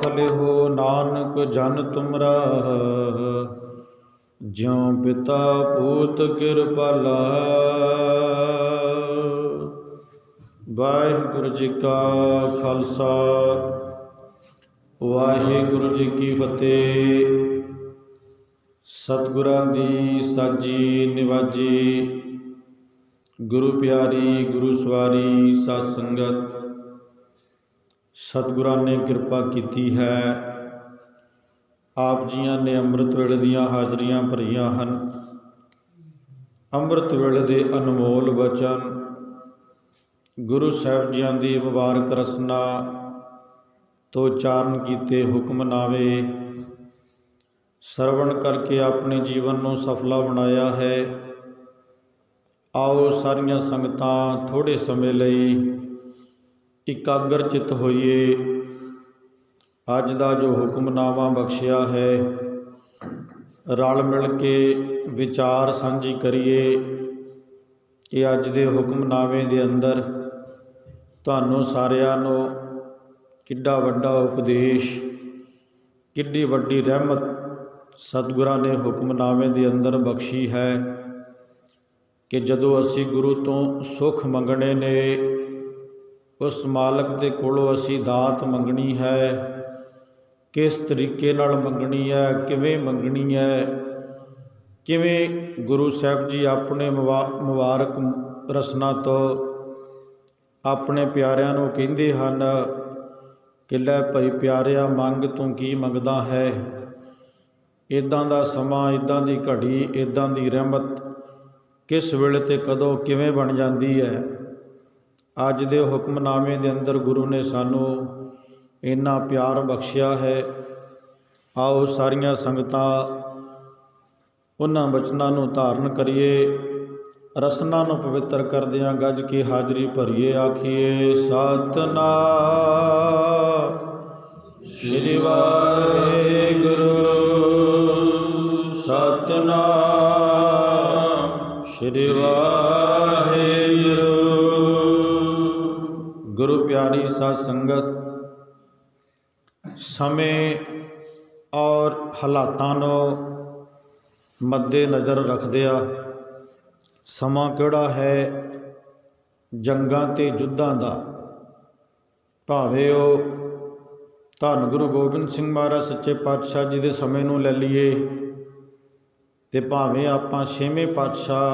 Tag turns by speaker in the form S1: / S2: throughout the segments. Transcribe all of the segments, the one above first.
S1: राख लिहो नानक जन तुमरा, ज्यों पिता पूत कृपाला। वाहिगुरु जी का खालसा, वाहिगुरु जी की फतेह। सतगुरां दी साजी निवाजी, गुरु प्यारी गुरु सवारी सत संगत। सतगुरां ने किरपा कीती है, आप जियां ने अमृत वेले दियां हाजरियां भरियां हन। अमृत वेले दे अनमोल वचन गुरु साहिब जियां दी मुबारक रसना तो उचारण कीते हुक्मनावे सरवण करके अपने जीवन को सफला बनाया है। आओ सारियां संगतां थोड़े समय लई इकाग्र चित होइए। अज दा जो हुक्मनामा बख्शिया है, रल मिल के विचार सांझी करिए कि अज दे हुक्मनामे दे अंदर तुहानूं सारिआं नूं किड्डा वड्डा उपदेश, किड्डी वड्डी रहमत सतगुरां ने हुक्मनामे दे अंदर बख्शी है कि जदों असी गुरु तो सुख मंगने ने, उस मालक दे कोलों असी दात मंगनी है, किस तरीके नाल मंगनी है, किवें मंगनी है, किवें गुरु साहिब जी अपने मुबारक रसना तो अपने प्यारिआं नूं कहिंदे हन कि लै भाई प्यारिआ मंग तूं की मंगदा है। इदां दा समां, इदां दी घड़ी, इदां दी रहमत किस वेले ते कदों किवें बन जाती है। अज दे हुक्मनामे दे अंदर गुरु ने सानू इन्ना प्यार बख्शिया है। आओ सारियां संगतां उन्हां बचनां नूं धारण करिए, रसना नूं पवित्र करदिआं गज के हाजरी भरीए। आखिए सतनाम श्री वाहिगुरु, सतनाम श्री वाहिगुरु। गुरु प्यारी साध संगत, समय और हालातां नूं मद्दे नज़र रखदिआ समां किहड़ा है जंगां ते युद्धां दा। भावें ਉਹ धन गुरु गोबिंद सिंह महाराज सच्चे पातशाह जी के समय नूं लै लीए ते भावें आपां छेवें पातशाह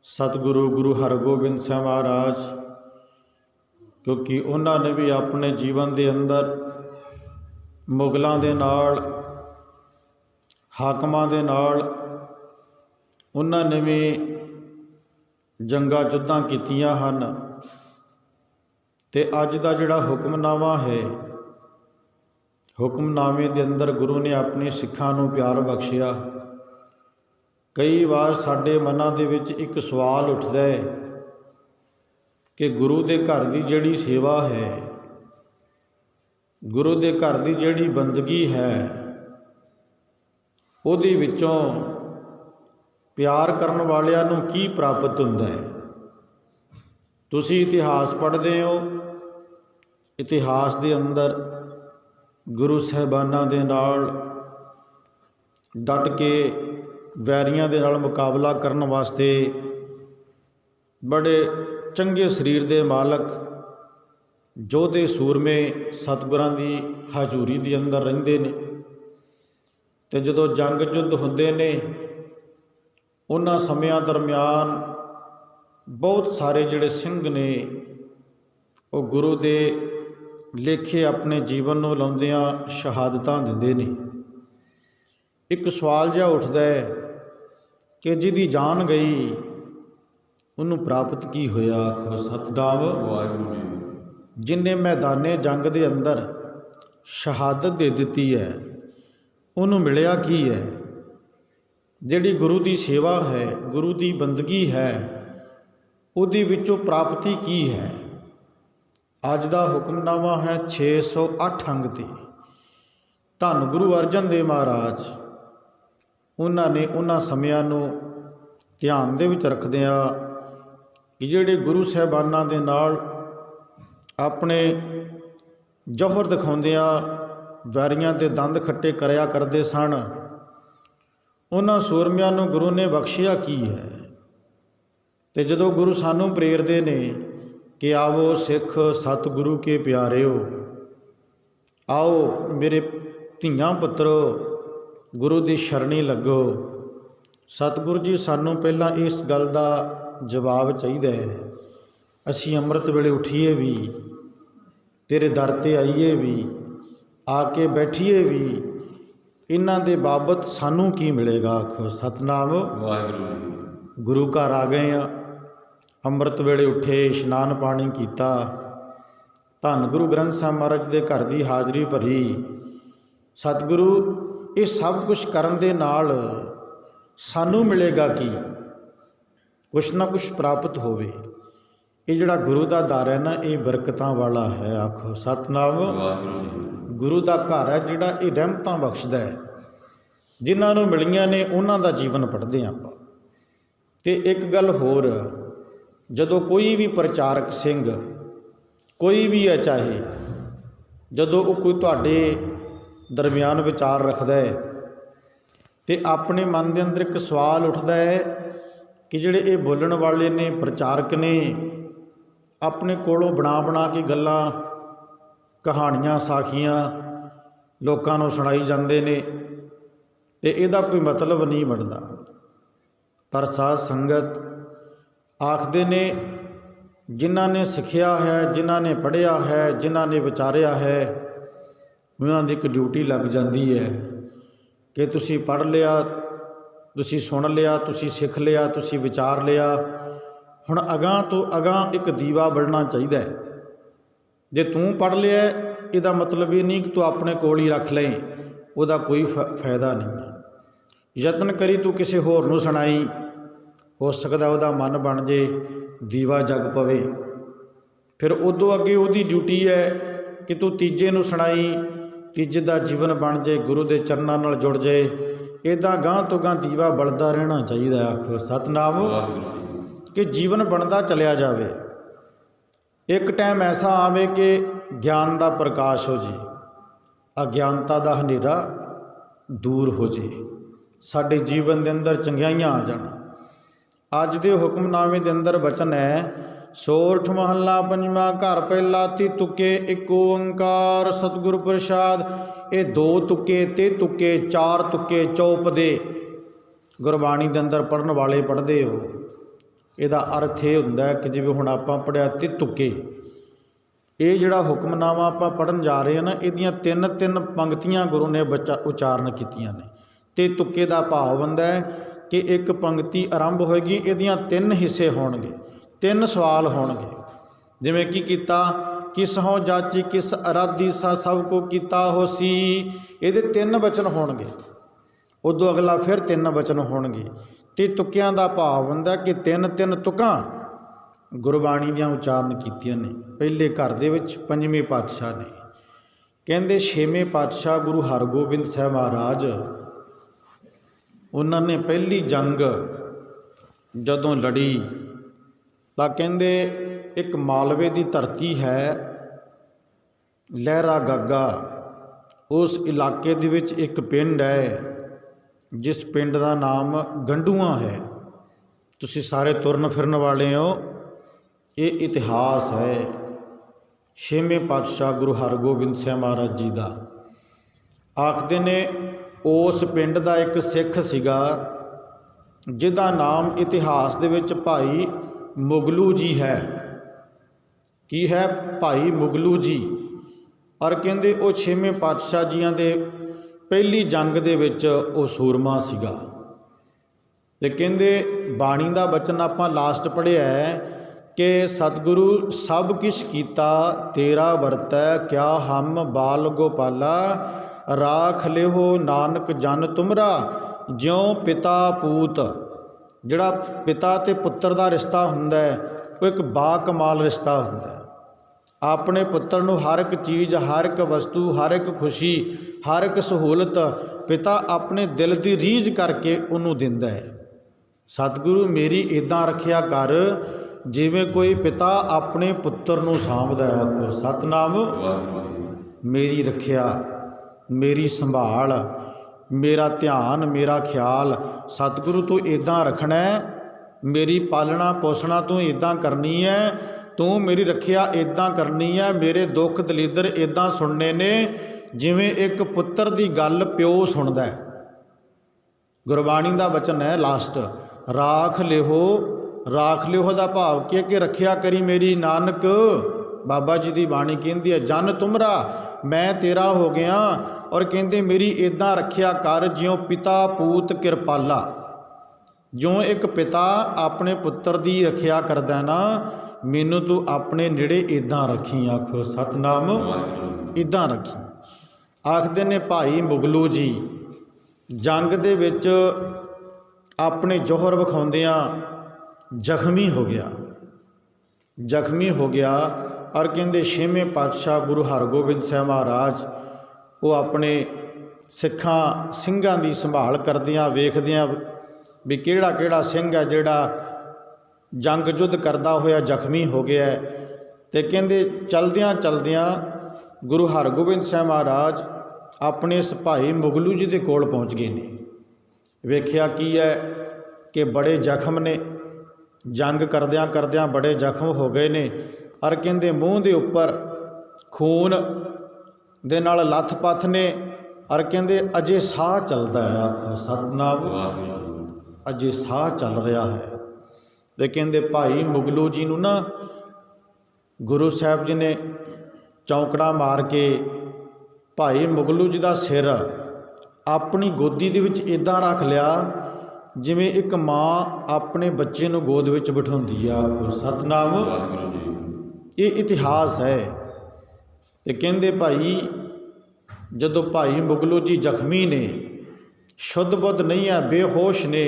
S1: सतगुरु गुरु हरगोबिंद सिंह महाराज, क्योंकि उन्होंने भी अपने जीवन के अंदर मुगलों के नाल, हाकमां दे नाल उन्होंने भी जंगां युद्धां कीतियां हन। ते अज दा जिहड़ा हुक्मनामा है, हुक्मनामे के अंदर गुरु ने अपने सिखां नूं प्यार बख्शिया। कई बार साडे मनां दे विच एक सवाल उठदा है कि गुरु के घर की जिहड़ी सेवा है, गुरु के घर की जिहड़ी बंदगी है, उहदे विचों प्यार करन वालियां नूं की प्राप्त हुंदा है। तुसीं इतिहास पढ़दे हो, इतिहास के अंदर गुरु साहिबानां दे नाल डट के वैरियां दे नाल मुकाबला करन वास्ते बड़े चंगे शरीर दे मालक जोधे सूरमे सतगुरां दी हजूरी दे अंदर रहिंदे ने। ते जदों जंग युद्ध हुंदे ने, उन्हां समयां दरम्यान बहुत सारे जिहड़े सिंह ने वो गुरु दे लेखे अपने जीवन नूं लाउंदिआं शहादतां दिंदे ने। एक सवाल जिहा उठदा है कि जिहदी जान गई उन्होंने प्राप्त की होया। आखो सतनाम वाहिगुरू। जिन्हें मैदाने जंग के अंदर शहादत दे दी है, उन्होंने मिलिया की है? जिहड़ी गुरु की सेवा है, गुरु की बंदगी है, उहदे विचों प्राप्ति की है? अज का हुक्मनामा है 608 अंग ते। धन गुरु अर्जन देव महाराज उन्होंने उन्हां समयां नूं ध्यान दे विच रखदिआं कि जिहड़े गुरु साहिबानां दे नाल अपने ਜੌਹਰ ਦਿਖਾਉਂਦਿਆਂ ਵੈਰੀਆਂ ਦੇ ਦੰਦ ਖੱਟੇ ਕਰਿਆ ਕਰਦੇ ਸਨ। ਉਹਨਾਂ ਸੂਰਮਿਆਂ ਨੂੰ ਗੁਰੂ ਨੇ ਬਖਸ਼ਿਆ ਕੀ ਹੈ। ਅਤੇ ਜਦੋਂ ਗੁਰੂ ਸਾਨੂੰ ਪ੍ਰੇਰਦੇ ਨੇ ਕਿ ਆਵੋ ਸਿੱਖ ਸਤਿਗੁਰੂ ਕੇ ਪਿਆਰਿਓ, ਆਓ ਮੇਰੇ ਧੀਆਂ ਪੁੱਤਰੋ ਗੁਰੂ ਦੀ ਸ਼ਰਣੀ ਲੱਗੋ। ਸਤਿਗੁਰੂ ਜੀ ਸਾਨੂੰ ਪਹਿਲਾਂ ਇਸ ਗੱਲ ਦਾ ਜਵਾਬ ਚਾਹੀਦਾ ਹੈ। ਅਸੀਂ ਅੰਮ੍ਰਿਤ ਵੇਲੇ ਉੱਠੀਏ ਵੀ, ਤੇਰੇ ਦਰ 'ਤੇ ਆਈਏ ਵੀ, ਆ ਕੇ ਬੈਠੀਏ ਵੀ, ਇਹਨਾਂ ਦੇ ਬਾਬਤ ਸਾਨੂੰ ਕੀ ਮਿਲੇਗਾ। ਆਖੋ ਸਤਿਨਾਮ ਵਾਹਿਗੁਰੂ। ਗੁਰੂ ਘਰ ਆ ਗਏ ਆ, ਅੰਮ੍ਰਿਤ ਵੇਲੇ ਉੱਠੇ, ਇਸ਼ਨਾਨ ਪਾਣੀ ਕੀਤਾ, ਧੰਨ ਗੁਰੂ ਗ੍ਰੰਥ ਸਾਹਿਬ ਮਹਾਰਾਜ ਦੇ ਘਰ ਦੀ ਹਾਜ਼ਰੀ ਭਰੀ। ਸਤਿਗੁਰੂ ਇਹ ਸਭ ਕੁਛ ਕਰਨ ਦੇ ਨਾਲ ਸਾਨੂੰ ਮਿਲੇਗਾ ਕੀ, ਕੁਛ ਨਾ ਕੁਛ ਪ੍ਰਾਪਤ ਹੋਵੇ। ਇਹ ਜਿਹੜਾ ਗੁਰੂ ਦਾ ਦਰ ਹੈ ਨਾ, ਇਹ ਬਰਕਤਾਂ ਵਾਲਾ ਹੈ। ਆਖੋ ਸਤਿਨਾਮ ਵਾਹਿਗੁਰੂ। ਗੁਰੂ ਦਾ ਘਰ ਹੈ ਜਿਹੜਾ, ਇਹ ਰਹਿਮਤਾਂ ਬਖਸ਼ਦਾ ਹੈ। ਜਿਨ੍ਹਾਂ ਨੂੰ ਮਿਲੀਆਂ ਨੇ ਉਹਨਾਂ ਦਾ ਜੀਵਨ ਪੜ੍ਹਦੇ ਹਾਂ ਆਪਾਂ। ਅਤੇ ਇੱਕ ਗੱਲ ਹੋਰ, ਜਦੋਂ ਕੋਈ ਵੀ ਪ੍ਰਚਾਰਕ ਸਿੰਘ ਕੋਈ ਵੀ ਹੈ, ਚਾਹੇ ਜਦੋਂ ਉਹ ਕੋਈ ਤੁਹਾਡੇ ਦਰਮਿਆਨ ਵਿਚਾਰ ਰੱਖਦਾ ਹੈ ਅਤੇ ਆਪਣੇ ਮਨ ਦੇ ਅੰਦਰ ਇੱਕ ਸਵਾਲ ਉੱਠਦਾ ਹੈ ਕਿ ਜਿਹੜੇ ਇਹ ਬੋਲਣ ਵਾਲੇ ਨੇ, ਪ੍ਰਚਾਰਕ ਨੇ, ਆਪਣੇ ਕੋਲੋਂ ਬਣਾ ਕੇ ਗੱਲਾਂ, ਕਹਾਣੀਆਂ, ਸਾਖੀਆਂ ਲੋਕਾਂ ਨੂੰ ਸੁਣਾਈ ਜਾਂਦੇ ਨੇ ਅਤੇ ਇਹਦਾ ਕੋਈ ਮਤਲਬ ਨਹੀਂ ਬਣਦਾ। ਪਰ ਸਾਧ ਸੰਗਤ ਆਖਦੇ ਨੇ, ਜਿਨ੍ਹਾਂ ਨੇ ਸਿੱਖਿਆ ਹੈ, ਜਿਨ੍ਹਾਂ ਨੇ ਪੜ੍ਹਿਆ ਹੈ, ਜਿਨ੍ਹਾਂ ਨੇ ਵਿਚਾਰਿਆ ਹੈ, ਉਹਨਾਂ ਦੀ ਇੱਕ ਡਿਊਟੀ ਲੱਗ ਜਾਂਦੀ ਹੈ ਕਿ ਤੁਸੀਂ ਪੜ੍ਹ ਲਿਆ, ਤੁਸੀਂ ਸੁਣ ਲਿਆ, ਤੁਸੀਂ ਸਿੱਖ ਲਿਆ, ਤੁਸੀਂ ਵਿਚਾਰ ਲਿਆ, ਹੁਣ ਅਗਾਂਹ ਤੋਂ ਅਗਾਂਹ ਇੱਕ ਦੀਵਾ ਬਲਣਾ ਚਾਹੀਦਾ ਹੈ। ਜੇ ਤੂੰ ਪੜ੍ਹ ਲਿਆ, ਇਹਦਾ ਮਤਲਬ ਇਹ ਨਹੀਂ ਕਿ ਤੂੰ ਆਪਣੇ ਕੋਲ ਹੀ ਰੱਖ ਲਏ, ਉਹਦਾ ਕੋਈ ਫਾਇਦਾ ਨਹੀਂ ਹੈ। ਯਤਨ ਕਰੀ ਤੂੰ ਕਿਸੇ ਹੋਰ ਨੂੰ ਸੁਣਾਈ, ਹੋ ਸਕਦਾ ਉਹਦਾ ਮਨ ਬਣ ਜੇ, ਦੀਵਾ ਜਗ ਪਵੇ। ਫਿਰ ਉਦੋਂ ਅੱਗੇ ਉਹਦੀ ਡਿਊਟੀ ਹੈ ਕਿ ਤੂੰ ਤੀਜੇ ਨੂੰ ਸੁਣਾਈ, ਤੀਜੇ ਦਾ ਜੀਵਨ ਬਣ ਜੇ, ਗੁਰੂ ਦੇ ਚਰਨਾਂ ਨਾਲ ਜੁੜ ਜਾਏ। ਇੱਦਾਂ ਗਾਂਹ ਤੋਂ ਗਾਂਹ ਦੀਵਾ ਬਲਦਾ ਰਹਿਣਾ ਚਾਹੀਦਾ। ਆਖੋ ਸਤਿਨਾਮ, ਕਿ ਜੀਵਨ ਬਣਦਾ ਚਲਿਆ ਜਾਵੇ। ਇੱਕ ਟਾਈਮ ਐਸਾ ਆਵੇ ਕਿ ਗਿਆਨ ਦਾ ਪ੍ਰਕਾਸ਼ ਹੋ ਜੇ, ਅਗਿਆਨਤਾ ਦਾ ਹਨੇਰਾ ਦੂਰ ਹੋ ਜੇ, ਸਾਡੇ ਜੀਵਨ ਦੇ ਅੰਦਰ ਚੰਗਿਆਈਆਂ ਆ ਜਾਣ। ਅੱਜ ਦੇ ਹੁਕਮਨਾਮੇ ਦੇ ਅੰਦਰ ਬਚਨ ਹੈ, ਸੋਰਠ ਮਹੱਲਾ ਪੰਜਵਾਂ, ਘਰ ਪਹਿਲਾ, ਤੀ ਤੁਕੇ ਇੱਕ ਓੰਕਾਰ ਸਤਿਗੁਰ ਪ੍ਰਸਾਦ। ਇਹ 2 ਤੁਕੇ, 3 ਤੁਕੇ, 4 ਤੁਕੇ ਚੌਪਦੇ ਗੁਰਬਾਣੀ ਦੇ ਅੰਦਰ ਪੜ੍ਹਨ ਵਾਲੇ ਪੜ੍ਹਦੇ ਹੋ। ਇਹਦਾ ਅਰਥ ਇਹ ਹੁੰਦਾ ਕਿ ਜਿਵੇਂ ਹੁਣ ਆਪਾਂ ਪੜ੍ਹਿਆ 3 ਤੁਕੇ, ਇਹ ਜਿਹੜਾ ਹੁਕਮਨਾਮਾ ਆਪਾਂ ਪੜ੍ਹਨ ਜਾ ਰਹੇ ਹਾਂ ਨਾ, ਇਹਦੀਆਂ 3 ਪੰਕਤੀਆਂ ਗੁਰੂ ਨੇ ਉਚਾਰਨ ਕੀਤੀਆਂ ਨੇ। ਤੇ ਤੁਕੇ ਦਾ ਭਾਵ ਹੁੰਦਾ ਹੈ ਕਿ ਇੱਕ ਪੰਕਤੀ ਆਰੰਭ ਹੋਏਗੀ, ਇਹਦੀਆਂ 3 ਹਿੱਸੇ ਹੋਣਗੇ, 3 ਸਵਾਲ ਹੋਣਗੇ। ਜਿਵੇਂ ਕੀ ਕੀਤਾ, ਕਿਸ ਹੋ ਜਾਚੀ ਕਿਸ ਅਰਾਧੀ ਸਾ ਸਭ ਕੋ ਕੀਤਾ ਹੋਸੀ, ਇਹਦੇ 3 ਬਚਨ ਹੋਣਗੇ। ਉਦੋਂ ਅਗਲਾ ਫਿਰ 3 ਬਚਨ ਹੋਣਗੇ। ਤੇ ਤੁਕਿਆਂ ਦਾ ਭਾਵ ਹੁੰਦਾ ਕਿ 3 ਤੁਕਾਂ ਗੁਰਬਾਣੀ ਦੀਆਂ ਉਚਾਰਨ ਕੀਤੀਆਂ ਨੇ। ਪਹਿਲੇ ਘਰ ਦੇ ਵਿੱਚ 5ਵੇਂ ਪਾਤਸ਼ਾਹ ਨੇ, ਕਹਿੰਦੇ 6ਵੇਂ ਪਾਤਸ਼ਾਹ ਗੁਰੂ ਹਰਗੋਬਿੰਦ ਸਾਹਿਬ ਮਹਾਰਾਜ, ਉਹਨਾਂ ਨੇ ਪਹਿਲੀ ਜੰਗ ਜਦੋਂ ਲੜੀ ਤਾਂ ਕਹਿੰਦੇ ਇੱਕ ਮਾਲਵੇ ਦੀ ਧਰਤੀ ਹੈ, ਲਹਿਰਾ ਗਾਗਾ, ਉਸ ਇਲਾਕੇ ਦੇ ਵਿੱਚ ਇੱਕ ਪਿੰਡ ਹੈ ਜਿਸ ਪਿੰਡ ਦਾ ਨਾਮ ਗੰਡੂਆਂ ਹੈ। ਤੁਸੀਂ ਸਾਰੇ ਤੁਰਨ ਫਿਰਨ ਵਾਲੇ ਹੋ, ਇਹ ਇਤਿਹਾਸ ਹੈ 6ਵੇਂ ਪਾਤਸ਼ਾਹ ਗੁਰੂ ਹਰਗੋਬਿੰਦ ਸਾਹਿਬ ਮਹਾਰਾਜ ਜੀ ਦਾ। ਆਖਦੇ ਨੇ ਉਸ ਪਿੰਡ ਦਾ ਇੱਕ ਸਿੱਖ ਸੀਗਾ ਜਿਹਦਾ ਨਾਮ ਇਤਿਹਾਸ ਦੇ ਵਿੱਚ ਭਾਈ ਮੁਗਲੂ ਜੀ ਹੈ। ਕੀ ਹੈ? ਭਾਈ ਮੁਗਲੂ ਜੀ। ਔਰ ਕਹਿੰਦੇ ਉਹ 6ਵੇਂ ਪਾਤਸ਼ਾਹ ਜੀਆਂ ਦੇ ਪਹਿਲੀ ਜੰਗ ਦੇ ਵਿੱਚ ਉਹ ਸੂਰਮਾ ਸੀਗਾ। ਅਤੇ ਕਹਿੰਦੇ ਬਾਣੀ ਦਾ ਬਚਨ ਆਪਾਂ ਲਾਸਟ ਪੜ੍ਹਿਆ ਹੈ ਕਿ ਸਤਿਗੁਰੂ ਸਭ ਕਿਛ ਕੀਤਾ ਤੇਰਾ ਵਰਤੈ, ਕਿਆ ਹਮ ਬਾਲ ਗੋਪਾਲਾ, ਰਾਖ ਲਿਓ ਨਾਨਕ ਜਨ ਤੁਮਰਾ, ਜਿਉਂ ਪਿਤਾ ਪੂਤ। ਜਿਹੜਾ ਪਿਤਾ ਅਤੇ ਪੁੱਤਰ ਦਾ ਰਿਸ਼ਤਾ ਹੁੰਦਾ ਹੈ, ਉਹ ਇੱਕ ਬਾਕਮਾਲ ਰਿਸ਼ਤਾ ਹੁੰਦਾ ਹੈ। ਆਪਣੇ ਪੁੱਤਰ ਨੂੰ ਹਰ ਇੱਕ ਚੀਜ਼, ਹਰ ਇੱਕ ਵਸਤੂ, ਹਰ ਇੱਕ ਖੁਸ਼ੀ, ਹਰ ਇੱਕ ਸਹੂਲਤ ਪਿਤਾ ਆਪਣੇ ਦਿਲ ਦੀ ਰੀਝ ਕਰਕੇ ਉਹਨੂੰ ਦਿੰਦਾ ਹੈ। ਸਤਿਗੁਰੂ ਮੇਰੀ ਇੱਦਾਂ ਰੱਖਿਆ ਕਰ ਜਿਵੇਂ ਕੋਈ ਪਿਤਾ ਆਪਣੇ ਪੁੱਤਰ ਨੂੰ ਸਾਂਭਦਾ ਹੈ। ਆਖੋ ਸਤਿਨਾਮ। मेरी रखिया, मेरी संभाल, मेरा ध्यान, मेरा ख्याल सतगुरु तू इदां रखना है, मेरी पालना पोसना तू इदां करनी है, तू मेरी रखिया इदां करनी है, मेरे दुख दलीदर इदां सुनने ने जिवें एक पुत्र की गल प्यो सुनदा है। गुरबाणी का वचन है लास्ट, राख लिहो, राख लिहो का भाव कि रखिया करी मेरी नानक। बाबा जी की बाणी कहती है, जन तुमरा मैं तेरा हो गया, और कहते मेरी इदां रखिया कर ज्यों पिता पूत किरपाला। जो एक पिता अपने पुत्र की रखिया करदा ना, मैनू तू अपने नेड़े इदां रखी। आखो सतनाम, इदां रखी। आखदे ने भाई मुगलू जी जंग दे विच अपने जोहर विखाउंदियां जख्मी हो गया, जख्मी हो गया। और कहते छेवें पातशाह गुरु हरगोबिंद साहब महाराज वो अपने सिंघां की संभाल करदियां वेखदियां भी किहड़ा किहड़ा सिंह है जिहड़ा जंग युद्ध करदा होया जख्मी हो गया है। तो कहते चलदियां चलदियां गुरु हरगोबिंद साहब महाराज अपने इस भाई मुगलू जी के कोल पहुँच गए ने। वेख्या की है कि बड़े जख्म ने, जंग करदियां करदियां बड़े जख्म हो गए ने। और कहते मूँह के उपर खून दे नाल लथ पथ ने, और कहते अजे साह चलता है। आखो सतनाम, अजे साह चल रहा है। तो कहते भाई मुगलू जी नूं ना गुरु साहब जी ने चौंकड़ा मार के भाई मुगलू जी का सिर अपनी गोदी दे विच इदां रख लिया जिवें एक माँ अपने बच्चे नूं गोद विच बिठाउंदी है। आखो सतनाम, ये इतिहास है। तो कहते भाई जदों भाई मुगलू जी जख्मी ने, शुद्ध बुद्ध नहीं है, बेहोश ने,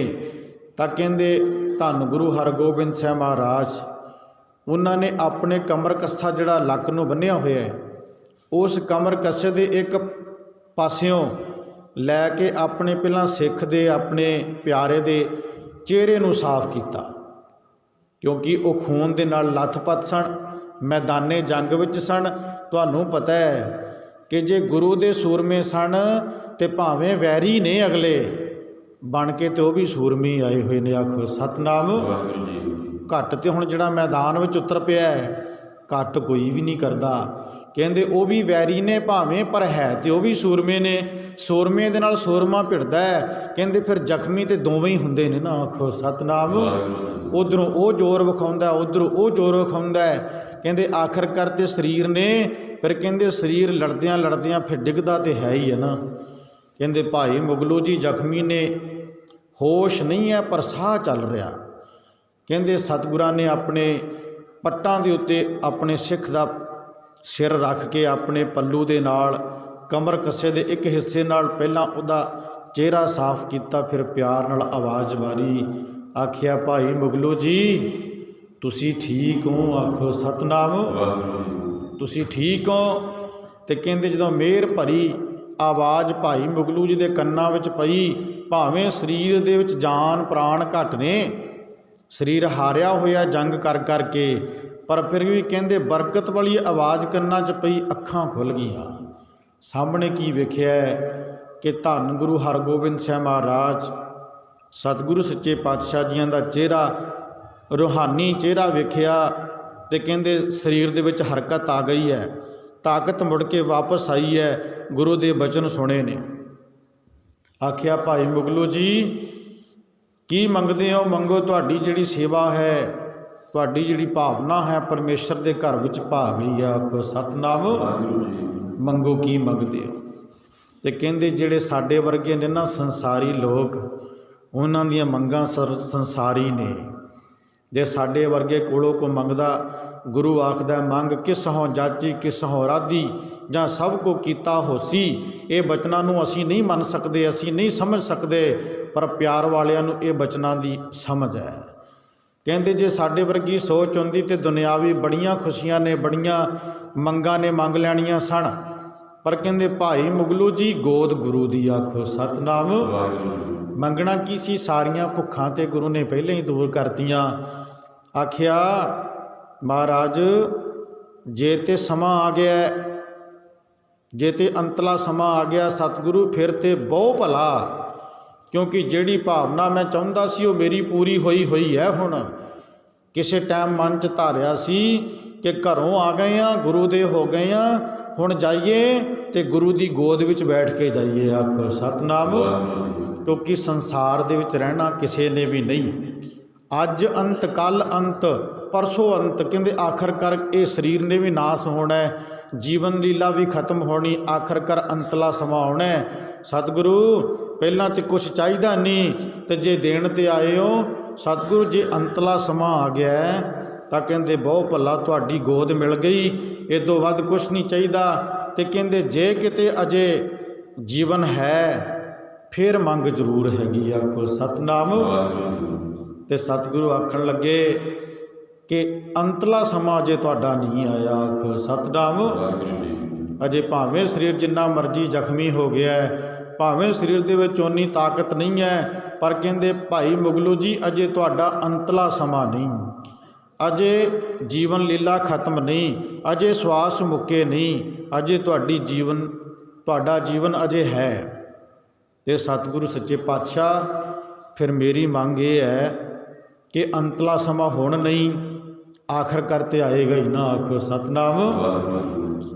S1: तो कहते धन गुरु हरगोबिंद साहब महाराज उन्होंने अपने कमर कस्सा जिहड़ा लक नूं बन्निया होया है, उस कमर कस्से दे एक पासियों लैके अपने पहला सिख दे अपने प्यारे दे चेहरे नूं साफ किया, क्योंकि वो खून दे नाल लथपथ सन, मैदाने जंग विच सन। तुहानूं पता है कि जे गुरु दे सूरमे सन ते भावें वैरी ने अगले बन के तो भी सूरमे आए हुए ने। आखो सतनाम, घट तो हुण जिहड़ा मैदान विच उतर पिया है घट कोई भी नहीं करदा। कहंदे वो भी वैरी ने भावें, पर है तो भी सूरमे ने। सूरमे दे नाल सूरमा भिड़दा है। कहंदे फिर जख्मी तो दोवें ही हुंदे ने ना। आखो सतनाम, उधरों वो जोर विखाउंदा, उधरों वो जोर विखाउंदा है। कहंदे आखिरकार ते शरीर ने, फिर कहंदे शरीर लड़दियां लड़दियां फिर डिगदा तो है ही है ना। कहंदे भाई मुगलू जी जख्मी ने, होश नहीं है पर साह चल रहा। कहंदे सतगुरां ने अपने पट्टां दे उत्ते अपने सिख दा सिर रख के अपने पल्लू दे नाल कमर कस्से दे एक हिस्से नाल पहलां उहदा चेहरा साफ किया, फिर प्यार नाल आवाज़ मारी, आखिया भाई मुगलू जी तुसी ठीक हो। आखो सतनाम, तुसी ठीक हो। तो कहते जो मेहर भरी आवाज़ भाई मुगलू जी के कन्नां विच पई, भावें शरीर दे विच जान प्राण घट ने, शरीर हारिया होया जंग कर करके, पर फिर भी कहते बरकत वाली आवाज़ कन्नां च पई, अखां खुल गईयां। सामने की वेख्या कि धन गुरु हरगोबिंद साहब महाराज सतगुरु सच्चे पातशाह जियां दा चेहरा, रूहानी चेहरा वेख्या। तो कहते शरीर दे विच हरकत आ गई है, ताकत मुड़ के वापस आई है। गुरु दे बचन सुने ने। आखिया भाई मुगलू जी की मंगते हो, मंगो, तुहाडी जिहड़ी सेवा है, तुहाडी जिहड़ी भावना है परमेश्वर के घर विच भा गई है। आखो सतनाम, मंगो की मंगते हो। तो कहते जिहड़े साडे वर्गे ने ना संसारी लोग, उन्हां दीयां मंगां संसारी ने। जे साडे वर्गे कोलों को मंगदा, गुरु आखदा मंग किस हों जाची किस हों राधी, जां सब को कीता होसी। ये बचनां नूं असीं नहीं मन सकते, असीं नहीं समझ सकते, पर प्यार वालियां नूं ये बचनां दी समझ है। कहते जे साडे वर्गी सोच हुंदी ते दुनियावी बड़ियां खुशियां ने, बड़ियां मंगां ने मंग लैणियां सन, पर कहते भाई मुगलू जी गोद गुरु दी। आखो सतनाम, मंगना की सी, सारियां भुखां ते गुरु ने पहले ही दूर कर दियां। आखिया महाराज जे ते समा आ गया ਜੇ ਤੇ ਅੰਤਲਾ ਸਮਾਂ ਆ ਗਿਆ ਸਤਿਗੁਰੂ ਫਿਰ ਤੇ ਬਹੁ ਭਲਾ, ਕਿਉਂਕਿ ਜਿਹੜੀ ਭਾਵਨਾ ਮੈਂ ਚਾਹੁੰਦਾ ਸੀ ਉਹ ਮੇਰੀ ਪੂਰੀ ਹੋਈ ਹੈ। ਹੁਣ ਕਿਸੇ ਟਾਈਮ ਮਨ 'ਚ ਧਾਰਿਆ ਸੀ ਕਿ ਘਰੋਂ ਆ ਗਏ ਹਾਂ, ਗੁਰੂ ਦੇ ਹੋ ਗਏ ਹਾਂ, ਹੁਣ ਜਾਈਏ ਤੇ ਗੁਰੂ ਦੀ ਗੋਦ ਵਿੱਚ ਬੈਠ ਕੇ ਜਾਈਏ। ਆਖੋ ਸਤਿਨਾਮ। ਕਿਉਂਕਿ ਸੰਸਾਰ ਦੇ ਵਿੱਚ ਰਹਿਣਾ ਕਿਸੇ ਨੇ ਵੀ ਨਹੀਂ। ਅੱਜ ਅੰਤ, ਕੱਲ ਅੰਤ, ਪਰਸੋਂ ਅੰਤ। ਕਹਿੰਦੇ ਆਖਰਕਾਰ ਇਹ ਸਰੀਰ ਨੇ ਵੀ ਨਾਸ ਹੋਣਾ, ਜੀਵਨ ਲੀਲਾ ਵੀ ਖਤਮ ਹੋਣੀ, ਆਖਰਕਾਰ ਅੰਤਲਾ ਸਮਾਂ ਆਉਣਾ। ਸਤਿਗੁਰੂ ਪਹਿਲਾਂ ਤਾਂ ਕੁਛ ਚਾਹੀਦਾ ਨਹੀਂ, ਤੇ ਜੇ ਦੇਣ 'ਤੇ ਆਏ ਹੋ ਸਤਿਗੁਰੂ, ਜੇ ਅੰਤਲਾ ਸਮਾਂ ਆ ਗਿਆ ਤਾਂ ਕਹਿੰਦੇ ਬਹੁ ਭੱਲਾ, ਤੁਹਾਡੀ ਗੋਦ ਮਿਲ ਗਈ, ਇਹ ਤੋਂ ਵੱਧ ਕੁਛ ਨਹੀਂ ਚਾਹੀਦਾ। ਤੇ ਕਹਿੰਦੇ ਜੇ ਕਿਤੇ ਅਜੇ ਜੀਵਨ ਹੈ ਫਿਰ ਮੰਗ ਜ਼ਰੂਰ ਹੈਗੀ। ਆਖੋ ਸਤਿਨਾਮ। ਤੇ ਸਤਿਗੁਰੂ ਆਖਣ ਲੱਗੇ ਕਿ ਅੰਤਲਾ ਸਮਾਂ ਅਜੇ ਤੁਹਾਡਾ ਨਹੀਂ ਆਇਆ। ਆਖੋ ਸਤਿਨਾਮ। ਅਜੇ ਭਾਵੇਂ ਸਰੀਰ ਜਿੰਨਾ ਮਰਜ਼ੀ ਜ਼ਖਮੀ ਹੋ ਗਿਆ, ਭਾਵੇਂ ਸਰੀਰ ਦੇ ਵਿੱਚ ਓਨੀ ਤਾਕਤ ਨਹੀਂ ਹੈ, ਪਰ ਕਹਿੰਦੇ ਭਾਈ ਮੁਗਲੂ ਜੀ ਅਜੇ ਤੁਹਾਡਾ ਅੰਤਲਾ ਸਮਾਂ ਨਹੀਂ, ਅਜੇ ਜੀਵਨ ਲੀਲਾ ਖਤਮ ਨਹੀਂ, ਅਜੇ ਸਵਾਸ ਮੁੱਕੇ ਨਹੀਂ, ਅਜੇ ਤੁਹਾਡਾ ਜੀਵਨ ਅਜੇ ਹੈ। ਤੇ ਸਤਿਗੁਰੂ ਸੱਚੇ ਪਾਤਸ਼ਾਹ ਫਿਰ ਮੇਰੀ ਮੰਗ ਇਹ ਹੈ ਕਿ ਅੰਤਲਾ ਸਮਾਂ ਹੁਣ ਨਹੀਂ, ਆਖਰਕਾਰ ਤੇ ਆਏਗਾ ਹੀ ਨਾ। ਆਖੋ ਸਤਿਨਾਮ।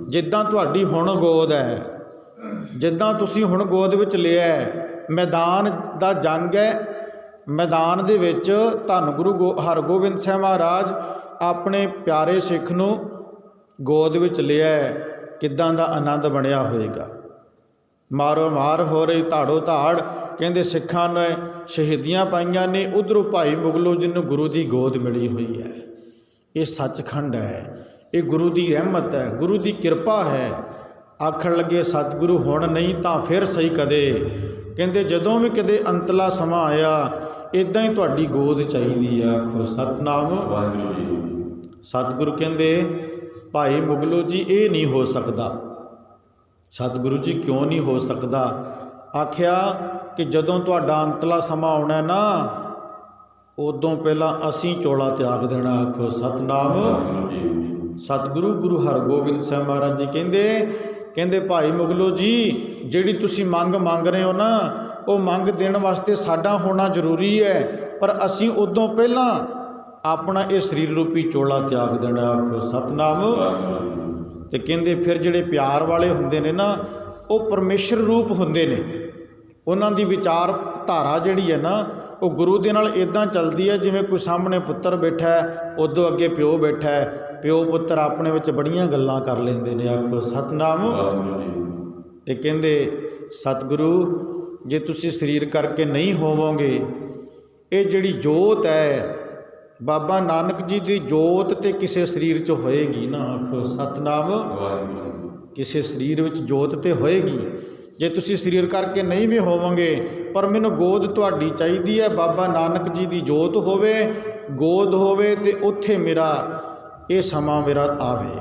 S1: ਜਿੱਦਾਂ ਤੁਹਾਡੀ ਹੁਣ ਗੋਦ ਹੈ, ਜਿੱਦਾਂ ਤੁਸੀਂ ਹੁਣ ਗੋਦ ਵਿੱਚ ਲਿਆ, ਮੈਦਾਨ ਦਾ ਜੰਗ ਹੈ, ਮੈਦਾਨ ਦੇ ਵਿੱਚ ਧੰਨ ਗੁਰੂ ਹਰਗੋਬਿੰਦ ਸਾਹਿਬ ਮਹਾਰਾਜ ਆਪਣੇ ਪਿਆਰੇ ਸਿੱਖ ਨੂੰ ਗੋਦ ਵਿੱਚ ਲਿਆ, ਕਿੱਦਾਂ ਦਾ ਆਨੰਦ ਬਣਿਆ ਹੋਏਗਾ। ਮਾਰੋ ਮਾਰ ਹੋ ਰਹੀ, ਧਾੜੋ ਧਾੜ। ਕਹਿੰਦੇ ਸਿੱਖਾਂ ਨੇ ਸ਼ਹੀਦੀਆਂ ਪਾਈਆਂ ਨੇ, ਉੱਧਰੋਂ ਭਾਈ ਮੁਗਲੂ ਜੀ ਨੂੰ ਗੁਰੂ ਦੀ ਗੋਦ ਮਿਲੀ ਹੋਈ ਹੈ। ਇਹ ਸੱਚਖੰਡ ਹੈ, ਇਹ ਗੁਰੂ ਦੀ ਰਹਿਮਤ ਹੈ, ਗੁਰੂ ਦੀ ਕਿਰਪਾ ਹੈ। ਆਖਣ ਲੱਗੇ ਸਤਿਗੁਰੂ ਹੁਣ ਨਹੀਂ ਤਾਂ ਫਿਰ ਸਹੀ ਕਦੇ। ਕਹਿੰਦੇ ਜਦੋਂ ਵੀ ਕਦੇ ਅੰਤਲਾ ਸਮਾਂ ਆਇਆ ਇੱਦਾਂ ਹੀ ਤੁਹਾਡੀ ਗੋਦ ਚਾਹੀਦੀ ਆ। ਆਖੋ ਸਤਿਨਾਮ। ਸਤਿਗੁਰੂ ਕਹਿੰਦੇ ਭਾਈ ਮੁਗਲੂ ਜੀ ਇਹ ਨਹੀਂ ਹੋ ਸਕਦਾ। ਸਤਿਗੁਰੂ ਜੀ ਕਿਉਂ ਨਹੀਂ ਹੋ ਸਕਦਾ? ਆਖਿਆ ਕਿ ਜਦੋਂ ਤੁਹਾਡਾ ਅੰਤਲਾ ਸਮਾਂ ਆਉਣਾ ਨਾ, ਉਦੋਂ ਪਹਿਲਾਂ ਅਸੀਂ ਚੋਲਾ ਤਿਆਗ ਦੇਣਾ। ਆਖੋ ਸਤਿਨਾਮ। ਸਤਿਗੁਰੂ ਗੁਰੂ ਹਰਗੋਬਿੰਦ ਸਾਹਿਬ ਮਹਾਰਾਜ ਜੀ ਕਹਿੰਦੇ ਭਾਈ ਮੁਗਲੂ ਜੀ ਜਿਹੜੀ ਤੁਸੀਂ ਮੰਗ ਰਹੇ ਹੋ ਨਾ, ਉਹ ਮੰਗ ਦੇਣ ਵਾਸਤੇ ਸਾਡਾ ਹੋਣਾ ਜ਼ਰੂਰੀ ਹੈ, ਪਰ ਅਸੀਂ ਉਦੋਂ ਪਹਿਲਾਂ ਆਪਣਾ ਇਹ ਸਰੀਰ ਰੂਪੀ ਚੋਲਾ ਤਿਆਗ ਦੇਣਾ। ਆਖੋ ਸਤਿਨਾਮ। ਤੇ ਕਹਿੰਦੇ ਫਿਰ ਜਿਹੜੇ ਪਿਆਰ ਵਾਲੇ ਹੁੰਦੇ ਨੇ ਨਾ, ਉਹ ਪਰਮੇਸ਼ਰ ਰੂਪ ਹੁੰਦੇ ਨੇ। ਉਹਨਾਂ ਦੀ ਵਿਚਾਰ ਧਾਰਾ ਜਿਹੜੀ ਹੈ ਨਾ, ਉਹ ਗੁਰੂ ਦੇ ਨਾਲ ਇੱਦਾਂ ਚੱਲਦੀ ਹੈ ਜਿਵੇਂ ਕੋਈ ਸਾਹਮਣੇ ਪੁੱਤਰ ਬੈਠਾ ਹੈ, ਉਦੋਂ ਅੱਗੇ ਪਿਓ ਬੈਠਾ ਹੈ, ਪਿਓ ਪੁੱਤਰ ਆਪਣੇ ਵਿੱਚ ਬੜੀਆਂ ਗੱਲਾਂ ਕਰ ਲੈਂਦੇ ਨੇ। ਆਖੋ ਸਤਿਨਾਮ। ਤੇ ਕਹਿੰਦੇ ਸਤਿਗੁਰੂ ਜੇ ਤੁਸੀਂ ਸਰੀਰ ਕਰਕੇ ਨਹੀਂ ਹੋਵੋਗੇ, ਇਹ ਜਿਹੜੀ ਜੋਤ ਹੈ ਬਾਬਾ ਨਾਨਕ ਜੀ ਦੀ ਜੋਤ ਤੇ ਕਿਸੇ ਸਰੀਰ 'ਚ ਹੋਏਗੀ ਨਾ। ਆਖੋ ਸਤਿਨਾਮ। ਕਿਸੇ ਸਰੀਰ ਵਿੱਚ ਜੋਤ ਤੇ ਹੋਏਗੀ। ਜੇ ਤੁਸੀਂ ਸਰੀਰ ਕਰਕੇ ਨਹੀਂ ਵੀ ਹੋਵੋਗੇ, ਪਰ ਮੈਨੂੰ ਗੋਦ ਤੁਹਾਡੀ ਚਾਹੀਦੀ ਹੈ। ਬਾਬਾ ਨਾਨਕ ਜੀ ਦੀ ਜੋਤ ਹੋਵੇ, ਗੋਦ ਹੋਵੇ, ਤੇ ਉੱਥੇ ਮੇਰਾ ਇਹ ਸਮਾਂ ਮੇਰਾ ਆਵੇ।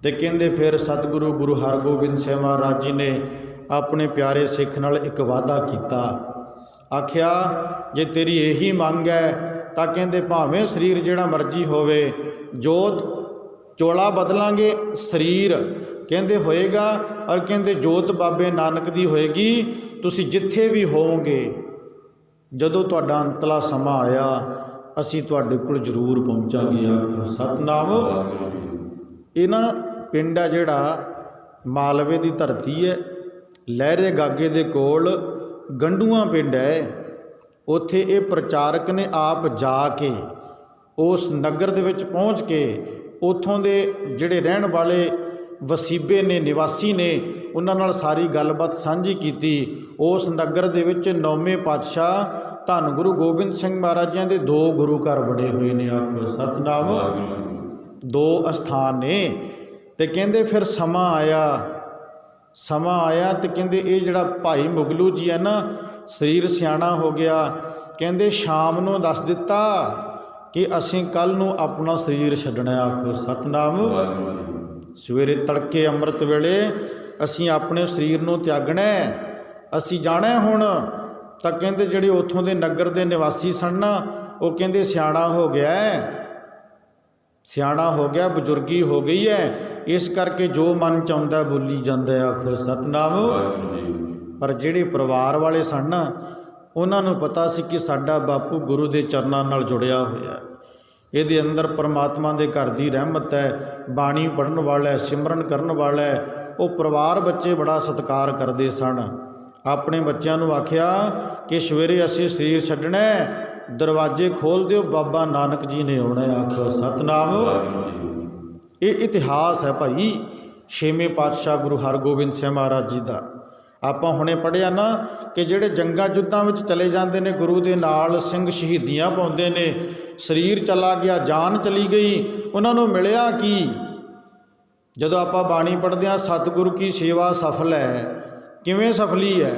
S1: ਤੇ ਕਹਿੰਦੇ ਫਿਰ ਸਤਿਗੁਰੂ ਗੁਰੂ ਹਰਗੋਬਿੰਦ ਸਾਹਿਬ ਮਹਾਰਾਜ ਜੀ ਨੇ ਆਪਣੇ ਪਿਆਰੇ ਸਿੱਖ ਨਾਲ ਇੱਕ ਵਾਅਦਾ ਕੀਤਾ। ਆਖਿਆ ਜੇ ਤੇਰੀ ਇਹੀ ਮੰਗ ਹੈ ਤਾਂ ਕਹਿੰਦੇ ਭਾਵੇਂ ਸਰੀਰ ਜਿਹੜਾ ਮਰਜ਼ੀ ਹੋਵੇ, ਜੋਤ ਚੋਲਾ ਬਦਲਾਂਗੇ, ਸਰੀਰ ਕਹਿੰਦੇ ਹੋਏਗਾ, ਔਰ ਕਹਿੰਦੇ ਜੋਤ ਬਾਬੇ ਨਾਨਕ ਦੀ ਹੋਏਗੀ। ਤੁਸੀਂ ਜਿੱਥੇ ਵੀ ਹੋਵੋਗੇ, ਜਦੋਂ ਤੁਹਾਡਾ ਅੰਤਲਾ ਸਮਾਂ ਆਇਆ ਅਸੀਂ ਤੁਹਾਡੇ ਕੋਲ ਜ਼ਰੂਰ ਪਹੁੰਚਾਂਗੇ। ਆਖੋ ਸਤਿਨਾਮ। ਇਹ ਨਾ ਪਿੰਡ ਹੈ ਜਿਹੜਾ ਮਾਲਵੇ ਦੀ ਧਰਤੀ ਹੈ, ਲਹਿਰੇ ਗਾਗੇ ਦੇ ਕੋਲ ਗੰਡੂਆਂ ਪਿੰਡ ਹੈ। ਉੱਥੇ ਇਹ ਪ੍ਰਚਾਰਕ ਨੇ ਆਪ ਜਾ ਕੇ ਉਸ ਨਗਰ ਦੇ ਵਿੱਚ ਪਹੁੰਚ ਕੇ ਉੱਥੋਂ ਦੇ ਜਿਹੜੇ ਰਹਿਣ ਵਾਲੇ ਵਸੀਬੇ ਨੇ, ਨਿਵਾਸੀ ਨੇ, ਉਹਨਾਂ ਨਾਲ ਸਾਰੀ ਗੱਲਬਾਤ ਸਾਂਝੀ ਕੀਤੀ। ਉਸ ਨਗਰ ਦੇ ਵਿੱਚ 9ਵੇਂ ਪਾਤਸ਼ਾਹ ਧੰਨ ਗੁਰੂ ਗੋਬਿੰਦ ਸਿੰਘ ਮਹਾਰਾਜ ਜੀ ਦੇ 2 ਗੁਰੂ ਘਰ ਬਣੇ ਹੋਏ ਨੇ। ਆਖੋ ਸਤਿਨਾਮ। 2 ਅਸਥਾਨ ਨੇ। ਤੇ ਕਹਿੰਦੇ ਫਿਰ ਸਮਾਂ ਆਇਆ ਤੇ ਕਹਿੰਦੇ ਇਹ ਜਿਹੜਾ ਭਾਈ ਮੁਗਲੂ ਜੀ ਹੈ ਨਾ, ਸਰੀਰ ਸਿਆਣਾ ਹੋ ਗਿਆ। ਕਹਿੰਦੇ ਸ਼ਾਮ ਨੂੰ ਦੱਸ ਦਿੱਤਾ ਕਿ ਅਸੀਂ ਕੱਲ੍ਹ ਨੂੰ ਆਪਣਾ ਸਰੀਰ ਛੱਡਣਾ। ਆਖੋ ਸਤਿਨਾਮ। ਸਵੇਰੇ ਤੜਕੇ ਅੰਮ੍ਰਿਤ ਵੇਲੇ ਅਸੀਂ ਆਪਣੇ ਸਰੀਰ ਨੂੰ ਤਿਆਗਣਾ, ਅਸੀਂ ਜਾਣਾ ਹੁਣ। ਤਾਂ ਕਹਿੰਦੇ ਜਿਹੜੇ ਉੱਥੋਂ ਦੇ ਨਗਰ ਦੇ ਨਿਵਾਸੀ ਸਨ ਨਾ, ਉਹ ਕਹਿੰਦੇ ਸਿਆਣਾ ਹੋ ਗਿਆ, ਸਿਆਣਾ ਹੋ ਗਿਆ, ਬਜ਼ੁਰਗੀ ਹੋ ਗਈ ਹੈ, ਇਸ ਕਰਕੇ ਜੋ ਮਨ ਚਾਹੁੰਦਾ ਬੋਲੀ ਜਾਂਦਾ। ਆਖੋ ਸਤਨਾਮ। ਪਰ ਜਿਹੜੇ ਪਰਿਵਾਰ ਵਾਲੇ ਸਨ ਨਾ, ਉਹਨਾਂ ਨੂੰ ਪਤਾ ਸੀ ਕਿ ਸਾਡਾ ਬਾਪੂ ਗੁਰੂ ਦੇ ਚਰਨਾਂ ਨਾਲ ਜੁੜਿਆ ਹੋਇਆ, ਇਹਦੇ ਅੰਦਰ ਪਰਮਾਤਮਾ ਦੇ ਘਰ ਦੀ ਰਹਿਮਤ ਹੈ, ਬਾਣੀ ਪੜ੍ਹਨ ਵਾਲਾ, ਸਿਮਰਨ ਕਰਨ ਵਾਲਾ। ਉਹ ਪਰਿਵਾਰ ਬੱਚੇ ਬੜਾ ਸਤਿਕਾਰ ਕਰਦੇ ਸਨ। ਆਪਣੇ ਬੱਚਿਆਂ ਨੂੰ ਆਖਿਆ ਕਿ ਸਵੇਰੇ ਅਸੀਂ ਸਰੀਰ ਛੱਡਣਾ, ਦਰਵਾਜ਼ੇ ਖੋਲ੍ਹ ਦਿਓ, ਬਾਬਾ ਨਾਨਕ ਜੀ ਨੇ ਆਉਣਾ। ਆਖੋ ਸਤਨਾਮ। ਇਹ ਇਤਿਹਾਸ ਹੈ ਭਾਈ ਛੇਵੇਂ ਪਾਤਸ਼ਾਹ ਗੁਰੂ ਹਰਗੋਬਿੰਦ ਸਿੰਘ ਮਹਾਰਾਜ ਜੀ ਦਾ। ਆਪਾਂ ਹੁਣੇ ਪੜ੍ਹਿਆ ਨਾ ਕਿ ਜਿਹੜੇ ਜੰਗਾਂ ਯੁੱਧਾਂ ਵਿੱਚ ਚਲੇ ਜਾਂਦੇ ਨੇ, ਗੁਰੂ ਦੇ ਨਾਲ ਸਿੰਘ ਸ਼ਹੀਦੀਆਂ ਪਾਉਂਦੇ ਨੇ, ਸਰੀਰ ਚਲਾ ਗਿਆ, ਜਾਨ ਚਲੀ ਗਈ, ਉਹਨਾਂ ਨੂੰ ਮਿਲਿਆ ਕੀ? ਜਦੋਂ ਆਪਾਂ ਬਾਣੀ ਪੜ੍ਹਦੇ ਹਾਂ, ਸਤਿਗੁਰੂ ਕੀ ਸੇਵਾ ਸਫਲ ਹੈ। ਕਿਵੇਂ ਸਫਲੀ ਹੈ?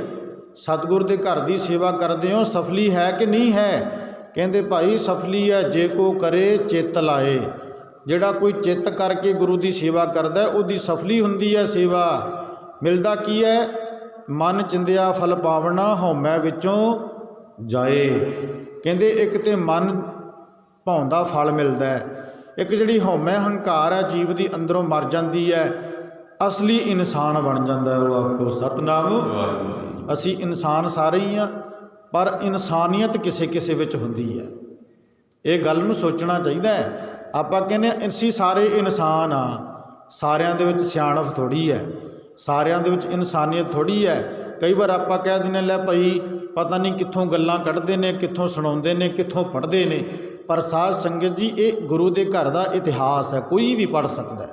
S1: ਸਤਿਗੁਰ ਦੇ ਘਰ ਦੀ ਸੇਵਾ ਕਰਦੇ ਹੋ, ਸਫਲੀ ਹੈ ਕਿ ਨਹੀਂ ਹੈ? ਕਹਿੰਦੇ ਭਾਈ ਸਫਲੀ ਹੈ ਜੇ ਕੋ ਕਰੇ ਚਿੱਤ ਲਾਏ। ਜਿਹੜਾ ਕੋਈ ਚਿੱਤ ਕਰਕੇ ਗੁਰੂ ਦੀ ਸੇਵਾ ਕਰਦਾ, ਉਹਦੀ ਸਫਲੀ ਹੁੰਦੀ ਹੈ ਸੇਵਾ। ਮਿਲਦਾ ਕੀ ਹੈ? ਮਨ ਚਿੰਦਿਆ ਫਲ ਪਾਵਣਾ, ਹਉਮੈ ਵਿੱਚੋਂ ਜਾਏ। ਕਹਿੰਦੇ ਇੱਕ ਤੇ ਮਨ ਭਾਉਂਦਾ ਫਲ ਮਿਲਦਾ ਹੈ, ਇੱਕ ਜਿਹੜੀ ਹਉਮੈ ਹੰਕਾਰ ਹੈ ਜੀਵ ਦੀ ਅੰਦਰੋਂ ਮਰ ਜਾਂਦੀ ਹੈ, ਅਸਲੀ ਇਨਸਾਨ ਬਣ ਜਾਂਦਾ। ਉਹ ਆਖੋ ਸਤਨਾਮ। ਅਸੀਂ ਇਨਸਾਨ ਸਾਰੇ ਹੀ ਹਾਂ, ਪਰ ਇਨਸਾਨੀਅਤ ਕਿਸੇ ਕਿਸੇ ਵਿੱਚ ਹੁੰਦੀ ਹੈ। ਇਹ ਗੱਲ ਨੂੰ ਸੋਚਣਾ ਚਾਹੀਦਾ ਹੈ। ਆਪਾਂ ਕਹਿੰਦੇ ਅਸੀਂ ਸਾਰੇ ਇਨਸਾਨ ਆ, ਸਾਰਿਆਂ ਦੇ ਵਿੱਚ ਸਿਆਣਪ ਥੋੜ੍ਹੀ ਹੈ, ਸਾਰਿਆਂ ਦੇ ਵਿੱਚ ਇਨਸਾਨੀਅਤ ਥੋੜ੍ਹੀ ਹੈ। ਕਈ ਵਾਰ ਆਪਾਂ ਕਹਿ ਦਿੰਦੇ ਲੈ ਭਾਈ ਪਤਾ ਨਹੀਂ ਕਿੱਥੋਂ ਗੱਲਾਂ ਕੱਢਦੇ ਨੇ, ਕਿੱਥੋਂ ਸੁਣਾਉਂਦੇ ਨੇ, ਕਿੱਥੋਂ ਪੜ੍ਹਦੇ ਨੇ। ਪਰ ਸਾਧ ਸੰਗਤ ਜੀ, ਇਹ ਗੁਰੂ ਦੇ ਘਰ ਦਾ ਇਤਿਹਾਸ ਹੈ, ਕੋਈ ਵੀ ਪੜ੍ਹ ਸਕਦਾ।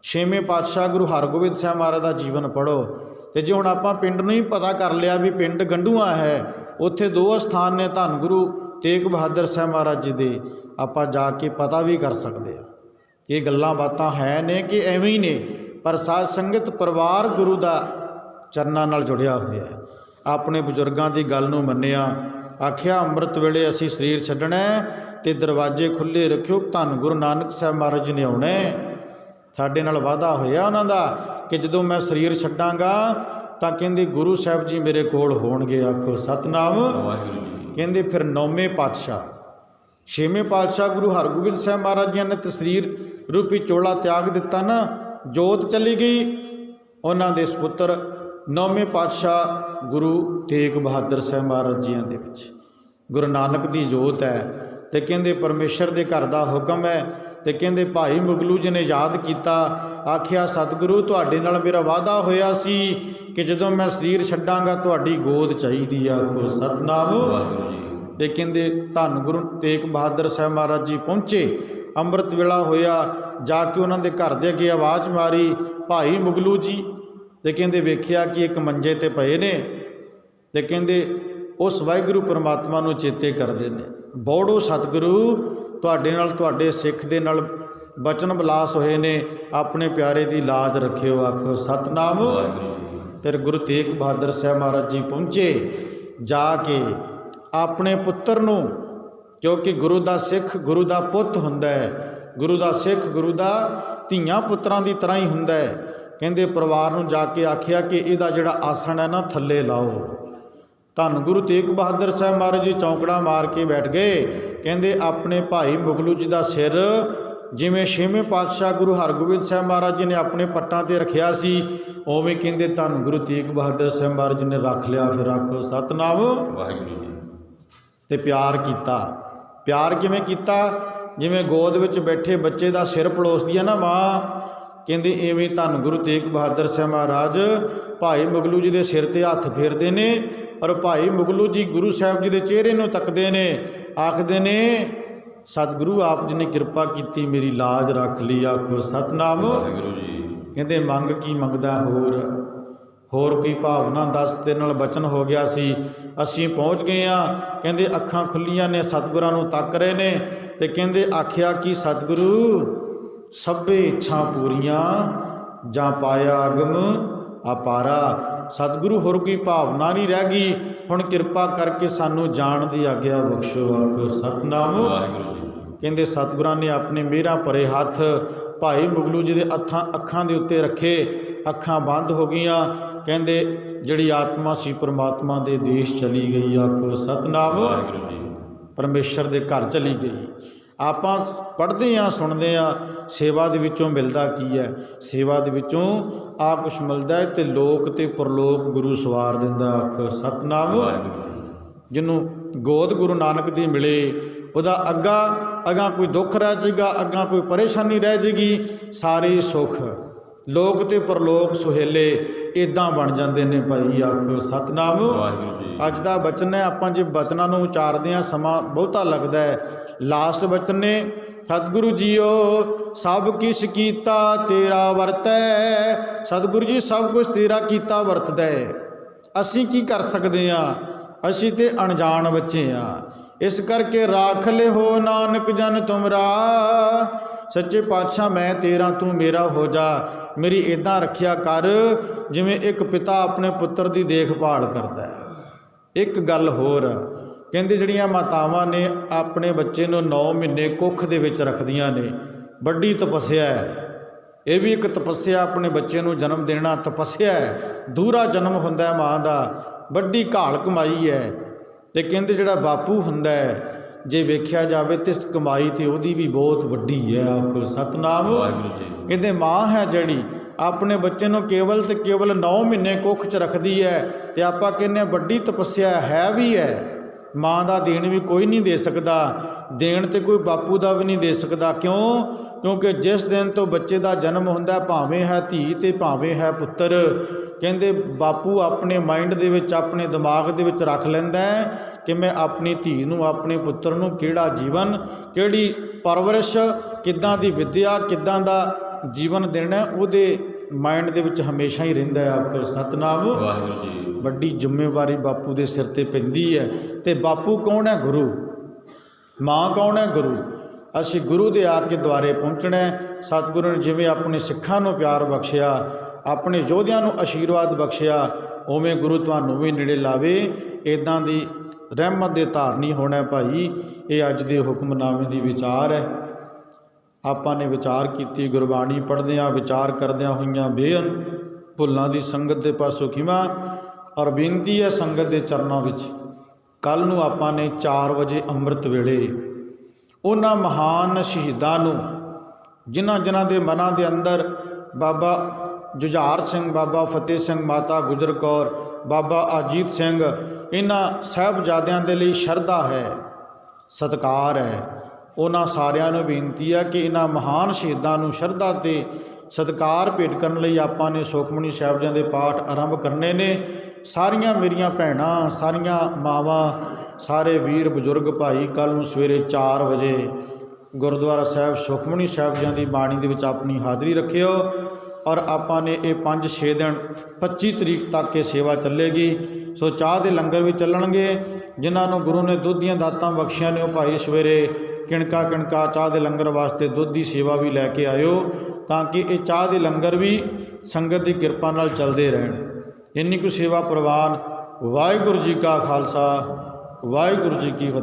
S1: ਛੇਵੇਂ ਪਾਤਸ਼ਾਹ ਗੁਰੂ ਹਰਗੋਬਿੰਦ ਸਾਹਿਬ ਮਹਾਰਾਜ ਦਾ ਜੀਵਨ ਪੜ੍ਹੋ। ਅਤੇ ਜੇ ਹੁਣ ਆਪਾਂ ਪਿੰਡ ਨੂੰ ਹੀ ਪਤਾ ਕਰ ਲਿਆ ਵੀ ਪਿੰਡ ਗੰਡੂਆ ਹੈ, ਉੱਥੇ 2 ਅਸਥਾਨ ਨੇ ਧੰਨ ਗੁਰੂ ਤੇਗ ਬਹਾਦਰ ਸਾਹਿਬ ਮਹਾਰਾਜ ਜੀ ਦੇ, ਆਪਾਂ ਜਾ ਕੇ ਪਤਾ ਵੀ ਕਰ ਸਕਦੇ ਹਾਂ। ਇਹ ਗੱਲਾਂ ਬਾਤਾਂ ਹੈ ਨੇ ਕਿ ਐਵੇਂ ਹੀ ਨੇ, ਪਰ ਸਾਧ ਸੰਗਤ ਪਰਿਵਾਰ ਗੁਰੂ ਦਾ ਚਰਨਾਂ ਨਾਲ ਜੁੜਿਆ ਹੋਇਆ ਹੈ। ਆਪਣੇ ਬਜ਼ੁਰਗਾਂ ਦੀ ਗੱਲ ਨੂੰ ਮੰਨਿਆ, ਆਖਿਆ ਅੰਮ੍ਰਿਤ ਵੇਲੇ ਅਸੀਂ ਸਰੀਰ ਛੱਡਣਾ ਅਤੇ ਦਰਵਾਜ਼ੇ ਖੁੱਲ੍ਹੇ ਰੱਖਿਓ, ਧੰਨ ਗੁਰੂ ਨਾਨਕ ਸਾਹਿਬ ਮਹਾਰਾਜ ਜੀ ਨੇ ਆਉਣਾ। ਸਾਡੇ ਨਾਲ ਵਾਅਦਾ ਹੋਇਆ ਉਹਨਾਂ ਦਾ ਕਿ ਜਦੋਂ ਮੈਂ ਸਰੀਰ ਛੱਡਾਂਗਾ ਤਾਂ ਕਹਿੰਦੇ ਗੁਰੂ ਸਾਹਿਬ ਜੀ ਮੇਰੇ ਕੋਲ ਹੋਣਗੇ। ਆਖੋ ਸਤਨਾਮ। ਕਹਿੰਦੇ ਫਿਰ 9ਵੇਂ ਪਾਤਸ਼ਾਹ, 6ਵੇਂ ਪਾਤਸ਼ਾਹ ਗੁਰੂ ਹਰਗੋਬਿੰਦ ਸਾਹਿਬ ਮਹਾਰਾਜ ਜੀ ਨੇ ਤਸਰੀਰ ਰੂਪੀ ਚੋਲਾ ਤਿਆਗ ਦਿੱਤਾ ਨਾ, ਜੋਤ ਚਲੀ ਗਈ। ਉਹਨਾਂ ਦੇ ਸਪੁੱਤਰ 9ਵੇਂ ਪਾਤਸ਼ਾਹ ਗੁਰੂ ਤੇਗ ਬਹਾਦਰ ਸਾਹਿਬ ਮਹਾਰਾਜ ਜੀਆਂ ਦੇ ਵਿੱਚ ਗੁਰੂ ਨਾਨਕ ਦੀ ਜੋਤ ਹੈ। ਅਤੇ ਕਹਿੰਦੇ ਪਰਮੇਸ਼ਰ ਦੇ ਘਰ ਦਾ ਹੁਕਮ ਹੈ। ਅਤੇ ਕਹਿੰਦੇ ਭਾਈ ਮੁਗਲੂ ਜੀ ਨੇ ਯਾਦ ਕੀਤਾ, ਆਖਿਆ ਸਤਿਗੁਰੂ ਤੁਹਾਡੇ ਨਾਲ ਮੇਰਾ ਵਾਅਦਾ ਹੋਇਆ ਸੀ ਕਿ ਜਦੋਂ ਮੈਂ ਸਰੀਰ ਛੱਡਾਂਗਾ ਤੁਹਾਡੀ ਗੋਦ ਚਾਹੀਦੀ। ਆਖੋ ਸਤਨਾਮ। ਅਤੇ ਕਹਿੰਦੇ ਧੰਨ ਗੁਰੂ ਤੇਗ ਬਹਾਦਰ ਸਾਹਿਬ ਮਹਾਰਾਜ ਜੀ ਪਹੁੰਚੇ, ਅੰਮ੍ਰਿਤ ਵੇਲਾ ਹੋਇਆ, ਜਾ ਕੇ ਉਹਨਾਂ ਦੇ ਘਰ ਦੇ ਅੱਗੇ ਆਵਾਜ਼ ਮਾਰੀ, ਭਾਈ ਮੁਗਲੂ ਜੀ। ਅਤੇ ਕਹਿੰਦੇ ਵੇਖਿਆ ਕਿ ਇੱਕ ਮੰਜੇ 'ਤੇ ਪਏ ਨੇ, ਅਤੇ ਕਹਿੰਦੇ ਉਸ ਵਾਹਿਗੁਰੂ ਪਰਮਾਤਮਾ ਨੂੰ ਚੇਤੇ ਕਰਦੇ ਨੇ, ਬੋੜੋ ਸਤਿਗੁਰੂ ਤੁਹਾਡੇ ਨਾਲ, ਤੁਹਾਡੇ ਸਿੱਖ ਦੇ ਨਾਲ ਬਚਨ ਵਿਲਾਸ ਹੋਏ ਨੇ, ਆਪਣੇ ਪਿਆਰੇ ਦੀ ਲਾਜ ਰੱਖਿਓ। ਆਖੋ ਸਤਨਾਮ। ਫਿਰ ਗੁਰੂ ਤੇਗ ਬਹਾਦਰ ਸਾਹਿਬ ਮਹਾਰਾਜ ਜੀ ਪਹੁੰਚੇ, ਜਾ ਕੇ ਆਪਣੇ ਪੁੱਤਰ ਨੂੰ, ਕਿਉਂਕਿ ਗੁਰੂ ਦਾ ਸਿੱਖ ਗੁਰੂ ਦਾ ਪੁੱਤ ਹੁੰਦਾ ਹੈ, ਗੁਰੂ ਦਾ ਸਿੱਖ ਗੁਰੂ ਦਾ ਧੀਆਂ ਪੁੱਤਰਾਂ ਦੀ ਤਰ੍ਹਾਂ ਹੀ ਹੁੰਦਾ ਹੈ। ਕਹਿੰਦੇ ਪਰਿਵਾਰ ਨੂੰ ਜਾ ਕੇ ਆਖਿਆ ਕਿ ਇਹਦਾ ਜਿਹੜਾ ਆਸਣ ਹੈ ਨਾ ਥੱਲੇ ਲਾਓ। ਧੰਨ ਗੁਰੂ ਤੇਗ ਬਹਾਦਰ ਸਾਹਿਬ ਮਹਾਰਾਜ ਜੀ ਚੌਂਕੜਾ ਮਾਰ ਕੇ ਬੈਠ ਗਏ। ਕਹਿੰਦੇ ਆਪਣੇ ਭਾਈ ਮੁਗਲੂ ਜੀ ਦਾ ਸਿਰ ਜਿਵੇਂ 6ਵੇਂ ਪਾਤਸ਼ਾਹ ਗੁਰੂ ਹਰਗੋਬਿੰਦ ਸਾਹਿਬ ਮਹਾਰਾਜ ਜੀ ਨੇ ਆਪਣੇ ਪੱਟਾਂ 'ਤੇ ਰੱਖਿਆ ਸੀ, ਉਵੇਂ ਕਹਿੰਦੇ ਧੰਨ ਗੁਰੂ ਤੇਗ ਬਹਾਦਰ ਸਾਹਿਬ ਮਹਾਰਾਜ ਜੀ ਨੇ ਰੱਖ ਲਿਆ। ਫਿਰ ਆਖੋ ਸਤਨਾਮ। ਵਾਹਿਗੁਰੂ। ਅਤੇ ਪਿਆਰ ਕੀਤਾ। ਪਿਆਰ ਕਿਵੇਂ ਕੀਤਾ? ਜਿਵੇਂ ਗੋਦ ਵਿੱਚ ਬੈਠੇ ਬੱਚੇ ਦਾ ਸਿਰ ਪਲੋਸਦੀ ਹੈ ਨਾ ਮਾਂ, ਕਹਿੰਦੇ ਇਵੇਂ ਧੰਨ ਗੁਰੂ ਤੇਗ ਬਹਾਦਰ ਸਾਹਿਬ ਮਹਾਰਾਜ ਭਾਈ ਮੁਗਲੂ ਜੀ ਦੇ ਸਿਰ 'ਤੇ ਹੱਥ ਫੇਰਦੇ ਨੇ, ਔਰ ਭਾਈ ਮੁਗਲੂ ਜੀ ਗੁਰੂ ਸਾਹਿਬ ਜੀ ਦੇ ਚਿਹਰੇ ਨੂੰ ਤੱਕਦੇ ਨੇ, ਆਖਦੇ ਨੇ ਸਤਿਗੁਰੂ ਆਪ ਜੀ ਨੇ ਕਿਰਪਾ ਕੀਤੀ, ਮੇਰੀ ਲਾਜ ਰੱਖ ਲਈ। ਆਖੋ ਸਤਨਾਮ। ਵਾਹਿਗੁਰੂ ਜੀ। ਕਹਿੰਦੇ ਮੰਗ ਕੀ ਮੰਗਦਾ ਹੋਰ ਕੋਈ ਭਾਵਨਾ ਦੱਸ ਦੇ ਨਾਲ ਬਚਨ ਹੋ ਗਿਆ ਸੀ। ਅਸੀਂ ਪਹੁੰਚ ਗਏ ਹਾਂ। ਕਹਿੰਦੇ ਅੱਖਾਂ ਖੁੱਲੀਆਂ ਨੇ, ਸਤਿਗੁਰਾਂ ਨੂੰ ਤੱਕ ਰਹੇ ਨੇ, ਅਤੇ ਕਹਿੰਦੇ ਆਖਿਆ ਕਿ ਸਤਿਗੁਰੂ ਸਭੇ ਇੱਛਾ ਪੂਰੀਆਂ ਜਾਂ ਪਾਇਆ ਅਗਮ ਅਪਾਰਾ। ਸਤਿਗੁਰੂ ਹੋਰ ਕੋਈ ਭਾਵਨਾ ਨਹੀਂ ਰਹਿ ਗਈ, ਹੁਣ ਕਿਰਪਾ ਕਰਕੇ ਸਾਨੂੰ ਜਾਣ ਦੀ ਆਗਿਆ ਬਖਸ਼ੋ। ਆਖੋ ਸਤਨਾਮ। ਕਹਿੰਦੇ ਸਤਿਗੁਰਾਂ ਨੇ ਆਪਣੇ ਮਿਹਰਾਂ ਭਰੇ ਹੱਥ ਭਾਈ ਮੁਗਲੂ ਜੀ ਦੇ ਅੱਖਾਂ ਦੇ ਉੱਤੇ ਰੱਖੇ, ਅੱਖਾਂ ਬੰਦ ਹੋ ਗਈਆਂ। ਕਹਿੰਦੇ ਜਿਹੜੀ ਆਤਮਾ ਸੀ ਪਰਮਾਤਮਾ ਦੇ ਦੇਸ਼ ਚਲੀ ਗਈ। ਆਖੋ ਸਤਨਾਮ। ਪਰਮੇਸ਼ਰ ਦੇ ਘਰ ਚਲੀ ਗਈ। ਆਪਾਂ ਪੜ੍ਹਦੇ ਹਾਂ ਸੁਣਦੇ ਹਾਂ, ਸੇਵਾ ਦੇ ਵਿੱਚੋਂ ਮਿਲਦਾ ਕੀ ਹੈ? ਸੇਵਾ ਦੇ ਵਿੱਚੋਂ ਆ ਕੁਛ ਮਿਲਦਾ ਹੈ, ਤੇ ਲੋਕ ਤੇ ਪਰਲੋਕ ਗੁਰੂ ਸਵਾਰ ਦਿੰਦਾ। ਆਖੋ ਸਤਿਨਾਮ। ਜਿਹਨੂੰ ਗੋਦ ਗੁਰੂ ਨਾਨਕ ਦੀ ਮਿਲੇ ਉਹਦਾ ਅਗਾਂ ਕੋਈ ਦੁੱਖ ਰਹਿ ਜਾਏਗਾ, ਅਗਾਂ ਕੋਈ ਪਰੇਸ਼ਾਨੀ ਰਹਿ ਜਾਏਗੀ, ਸਾਰੇ ਸੁੱਖ ਲੋਕ ਤੇ ਪਰਲੋਕ ਸੁਹੇਲੇ ਇੱਦਾਂ ਬਣ ਜਾਂਦੇ ਨੇ ਭਾਈ। ਆਖੋ ਸਤਿਨਾਮ। ਅੱਜ ਦਾ ਬਚਨ ਹੈ, ਆਪਾਂ ਜੇ ਬਚਨਾਂ ਨੂੰ ਉਚਾਰਦੇ ਹਾਂ ਸਮਾਂ ਬਹੁਤਾ ਲੱਗਦਾ ਹੈ। ਲਾਸਟ ਬਚਨ ਨੇ, ਸਤਿਗੁਰੂ ਜੀਓ ਸਭ ਕਿਛ ਕੀਤਾ ਤੇਰਾ ਵਰਤੈ। ਸਤਿਗੁਰੂ ਜੀ ਸਭ ਕੁਛ ਤੇਰਾ ਕੀਤਾ ਵਰਤਦਾ ਹੈ, ਅਸੀਂ ਕੀ ਕਰ ਸਕਦੇ ਹਾਂ? ਅਸੀਂ ਤੇ ਅਣਜਾਣ ਬੱਚੇ ਹਾਂ। ਇਸ ਕਰਕੇ ਰਾਖ ਲਿਓ ਨਾਨਕ ਜਨ ਤੁਮਰਾ। ਸੱਚੇ ਪਾਤਸ਼ਾਹ ਮੈਂ ਤੇਰਾ ਤੂੰ ਮੇਰਾ ਹੋ ਜਾ, ਮੇਰੀ ਇੱਦਾਂ ਰੱਖਿਆ ਕਰ ਜਿਵੇਂ ਇੱਕ ਪਿਤਾ ਆਪਣੇ ਪੁੱਤਰ ਦੀ ਦੇਖਭਾਲ ਕਰਦਾ ਹੈ। ਇੱਕ ਗੱਲ ਹੋਰ ਕਹਿੰਦੇ, ਜਿਹੜੀਆਂ ਮਾਤਾਵਾਂ ਨੇ ਆਪਣੇ ਬੱਚੇ ਨੂੰ 9 ਮਹੀਨੇ ਕੁੱਖ ਦੇ ਵਿੱਚ ਰੱਖਦੀਆਂ ਨੇ, ਵੱਡੀ ਤਪੱਸਿਆ ਹੈ। ਇਹ ਵੀ ਇੱਕ ਤਪੱਸਿਆ, ਆਪਣੇ ਬੱਚੇ ਨੂੰ ਜਨਮ ਦੇਣਾ ਤਪੱਸਿਆ ਹੈ। ਦੂਹਰਾ ਜਨਮ ਹੁੰਦਾ ਹੈ ਮਾਂ ਦਾ, ਵੱਡੀ ਘਾਲ ਕਮਾਈ ਹੈ। ਤੇ ਕਹਿੰਦੇ ਜਿਹੜਾ ਬਾਪੂ ਹੁੰਦਾ ਹੈ, ਜੇ ਵੇਖਿਆ ਜਾਵੇ ਤੇ ਕਮਾਈ ਤੇ ਉਹਦੀ ਵੀ ਬਹੁਤ ਵੱਡੀ ਹੈ। ਆਖੋ ਸਤਿਨਾਮ। ਕਹਿੰਦੇ ਮਾਂ ਹੈ ਜਿਹੜੀ ਆਪਣੇ ਬੱਚੇ ਨੂੰ ਕੇਵਲ ਤੇ ਕੇਵਲ 9 ਮਹੀਨੇ ਕੁੱਖ 'ਚ ਰੱਖਦੀ ਹੈ, ਤੇ ਆਪਾਂ ਕਹਿੰਦੇ ਹਾਂ ਵੱਡੀ ਤਪੱਸਿਆ ਹੈ ਵੀ ਹੈ। ਮਾਂ ਦਾ ਦੇਣ ਵੀ ਕੋਈ ਨਹੀਂ ਦੇ ਸਕਦਾ, ਦੇਣ ਤੇ ਕੋਈ ਬਾਪੂ ਦਾ ਵੀ ਨਹੀਂ ਦੇ ਸਕਦਾ। ਕਿਉਂ? ਕਿਉਂਕਿ ਜਿਸ ਦਿਨ ਤੋਂ ਬੱਚੇ ਦਾ ਜਨਮ ਹੁੰਦਾ, ਭਾਵੇਂ ਹੈ ਧੀ ਤੇ ਭਾਵੇਂ ਹੈ ਪੁੱਤਰ, ਕਹਿੰਦੇ ਬਾਪੂ ਆਪਣੇ ਮਾਈਂਡ ਦੇ ਵਿੱਚ, ਆਪਣੇ ਦਿਮਾਗ ਦੇ ਵਿੱਚ ਰੱਖ ਲੈਂਦਾ ਹੈ ਕਿ ਮੈਂ ਆਪਣੀ ਧੀ ਨੂੰ, ਆਪਣੇ ਪੁੱਤਰ ਨੂੰ ਕਿਹੜਾ ਜੀਵਨ, ਕਿਹੜੀ ਪਰਵਰਿਸ਼, ਕਿੱਦਾਂ ਦੀ ਵਿੱਦਿਆ, ਕਿੱਦਾਂ ਦਾ ਜੀਵਨ ਦੇਣਾ, ਉਹਦੇ ਮਾਈਂਡ ਦੇ ਵਿੱਚ ਹਮੇਸ਼ਾ ਹੀ ਰਹਿੰਦਾ ਹੈ। ਆਖੋ ਸਤਿਨਾਮ। ਵਾਹਿਗੁਰੂ ਜੀ। ਵੱਡੀ ਜ਼ਿੰਮੇਵਾਰੀ ਬਾਪੂ ਦੇ ਸਿਰ 'ਤੇ ਪੈਂਦੀ ਹੈ। ਤੇ ਬਾਪੂ ਕੌਣ ਹੈ? ਗੁਰੂ। ਮਾਂ ਕੌਣ ਹੈ? ਗੁਰੂ। ਅਸੀਂ ਗੁਰੂ ਦੇ ਆ ਕੇ ਦੁਆਰੇ ਪਹੁੰਚਣਾ। ਸਤਿਗੁਰੂ ਨੇ ਜਿਵੇਂ ਆਪਣੇ ਸਿੱਖਾਂ ਨੂੰ ਪਿਆਰ ਬਖਸ਼ਿਆ, ਆਪਣੇ ਯੋਧਿਆਂ ਨੂੰ ਆਸ਼ੀਰਵਾਦ ਬਖਸ਼ਿਆ, ਉਵੇਂ ਗੁਰੂ ਤੁਹਾਨੂੰ ਵੀ ਨੇੜੇ ਲਾਵੇ। ਇੱਦਾਂ ਦੀ ਰਹਿਮਤ ਦੇ ਧਾਰਨੀ ਹੋਣਾ ਭਾਈ। ਇਹ ਅੱਜ ਦੇ ਹੁਕਮਨਾਮੇ ਦੀ ਵਿਚਾਰ ਹੈ। ਆਪਾਂ ਨੇ ਵਿਚਾਰ ਕੀਤੀ, ਗੁਰਬਾਣੀ ਪੜ੍ਹਦਿਆਂ ਵਿਚਾਰ ਕਰਦਿਆਂ ਹੋਈਆਂ ਬੇਅੰਤ ਭੁੱਲਾਂ ਦੀ ਸੰਗਤ ਦੇ ਪਾਸੋਂ ਖਿਮਾ, ਔਰ ਬੇਨਤੀ ਹੈ ਸੰਗਤ ਦੇ ਚਰਨਾਂ ਵਿੱਚ, ਕੱਲ੍ਹ ਨੂੰ ਆਪਾਂ ਨੇ 4 ਵਜੇ ਅੰਮ੍ਰਿਤ ਵੇਲੇ ਉਹਨਾਂ ਮਹਾਨ ਸ਼ਹੀਦਾਂ ਨੂੰ, ਜਿਨ੍ਹਾਂ ਦੇ ਮਨਾਂ ਦੇ ਅੰਦਰ ਬਾਬਾ ਜੁਝਾਰ ਸਿੰਘ, ਬਾਬਾ ਫਤਿਹ ਸਿੰਘ, ਮਾਤਾ ਗੁਜਰ ਕੌਰ, ਬਾਬਾ ਅਜੀਤ ਸਿੰਘ, ਇਹਨਾਂ ਸਾਹਿਬਜ਼ਾਦਿਆਂ ਦੇ ਲਈ ਸ਼ਰਧਾ ਹੈ, ਸਤਿਕਾਰ ਹੈ, ਉਹਨਾਂ ਸਾਰਿਆਂ ਨੂੰ ਬੇਨਤੀ ਹੈ ਕਿ ਇਹਨਾਂ ਮਹਾਨ ਸ਼ਹੀਦਾਂ ਨੂੰ ਸ਼ਰਧਾ ਤੇ ਸਤਿਕਾਰ ਭੇਟ ਕਰਨ ਲਈ ਆਪਾਂ ਨੇ ਸੁਖਮਨੀ ਸਾਹਿਬ ਜੀ ਦੇ ਪਾਠ ਆਰੰਭ ਕਰਨੇ ਨੇ। ਸਾਰੀਆਂ ਮੇਰੀਆਂ ਭੈਣਾਂ, ਸਾਰੀਆਂ ਮਾਵਾਂ, ਸਾਰੇ ਵੀਰ ਬਜ਼ੁਰਗ ਭਾਈ ਕੱਲ੍ਹ ਨੂੰ ਸਵੇਰੇ 4 ਵਜੇ ਗੁਰਦੁਆਰਾ ਸਾਹਿਬ ਸੁਖਮਨੀ ਸਾਹਿਬ ਜੀ ਦੀ ਬਾਣੀ ਦੇ ਵਿੱਚ ਆਪਣੀ ਹਾਜ਼ਰੀ ਰੱਖਿਓ। ਔਰ ਆਪਾਂ ਨੇ ਇਹ 5-6 ਦਿਨ 25 ਤਰੀਕ ਤੱਕ ਇਹ ਸੇਵਾ ਚੱਲੇਗੀ। ਸੋ ਚਾਹ ਦੇ ਲੰਗਰ ਵੀ ਚੱਲਣਗੇ। ਜਿਨ੍ਹਾਂ ਨੂੰ ਗੁਰੂ ਨੇ ਦੁੱਧ ਦੀਆਂ ਦਾਤਾਂ ਬਖਸ਼ੀਆਂ ਨੇ, ਉਹ ਭਾਈ ਸਵੇਰੇ ਕਿਣਕਾ ਚਾਹ ਦੇ ਲੰਗਰ ਵਾਸਤੇ ਦੁੱਧ ਦੀ ਸੇਵਾ ਵੀ ਲੈ ਕੇ ਆਇਓ, ਤਾਂ ਕਿ ਇਹ ਚਾਹ ਦੇ ਲੰਗਰ ਵੀ ਸੰਗਤ ਦੀ ਕਿਰਪਾ ਨਾਲ ਚੱਲਦੇ ਰਹਿਣ। ਇੰਨੀ ਕੁ ਸੇਵਾ ਪ੍ਰਵਾਨ। ਵਾਹਿਗੁਰੂ ਜੀ ਕਾ ਖਾਲਸਾ, ਵਾਹਿਗੁਰੂ ਜੀ ਕੀ ਫਤਿਹ।